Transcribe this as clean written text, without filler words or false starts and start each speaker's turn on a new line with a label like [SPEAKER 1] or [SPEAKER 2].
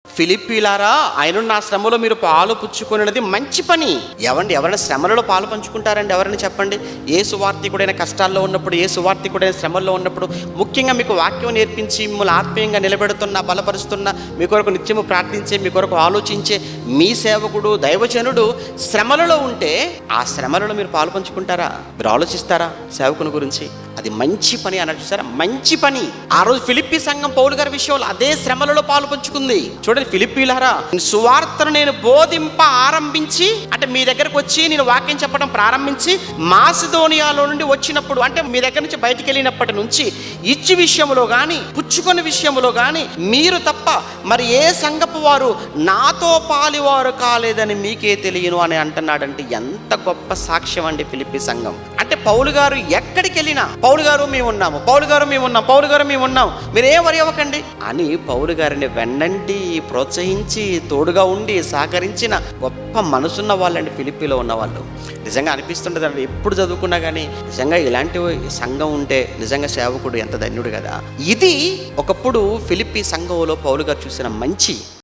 [SPEAKER 1] ఫిలిప్పీలారా, ఆయనున్న ఆ శ్రమలో మీరు పాలు పుచ్చుకునేది మంచి పని. ఎవరైనా శ్రమలలో పాలు పంచుకుంటారండి? ఎవరైనా చెప్పండి. ఏ సువార్థికుడైన కష్టాల్లో ఉన్నప్పుడు, ఏ సువార్థికుడైన శ్రమల్లో ఉన్నప్పుడు, ముఖ్యంగా మీకు వాక్యం నేర్పించి మిమ్మల్ని ఆత్మీయంగా నిలబెడుతున్న, బలపరుస్తున్న, మీ కొరకు నిత్యము ప్రార్థించే, మీ కొరకు ఆలోచించే మీ సేవకుడు, దైవజనుడు శ్రమలలో ఉంటే ఆ శ్రమలలో మీరు పాలు పంచుకుంటారా? మీరు ఆలోచిస్తారా సేవకుని గురించి? అది మంచి పని అన్నట్టు చూసారా, మంచి పని. ఆ రోజు ఫిలిప్పీ సంఘం పౌలు గారి విషయంలో అదే శ్రమలలో పాలు పంచుకుంది. చూడండి, ఫిలిప్పీలారా, సువార్తను నేను బోధింప ఆరంభించి, అంటే మీ దగ్గరకు వచ్చి నేను వాక్యం చెప్పడం ప్రారంభించి మాసిదోనియాలో నుండి వచ్చినప్పుడు, అంటే మీ దగ్గర నుంచి బయటికి వెళ్ళినప్పటి నుంచి ఇచ్చి విషయంలో కానీ పుచ్చుకొని విషయంలో కానీ మీరు తప్ప మరి ఏ సంఘపు వారు నాతో పాలివారు కాలేదని మీకే తెలియను అని అంటున్నాడంటే ఎంత గొప్ప సాక్ష్యం అండి ఫిలిప్పీ సంఘం. అంటే పౌలు గారు ఎక్కడికి వెళ్ళినా పౌలు గారు మేము ఉన్నాము, పౌలు గారు మేము ఉన్నాం, పౌలు గారు మేము ఉన్నాం, మీరేం వరి అవ్వకండి అని పౌలు గారిని వెన్నంటి ప్రోత్సహించి తోడుగా ఉండి సహకరించిన గొప్ప మనసున్న వాళ్ళండి ఫిలిప్పీలో ఉన్న వాళ్ళు. నిజంగా అనిపిస్తుంటుంది అండి, ఎప్పుడు చదువుకున్నా కానీ నిజంగా ఇలాంటి సంఘం ఉంటే నిజంగా సేవకుడు ఎంత ధన్యుడు కదా. ఇది ఒకప్పుడు ఫిలిప్పీ సంఘంలో పౌలు గారు చూసిన మంచి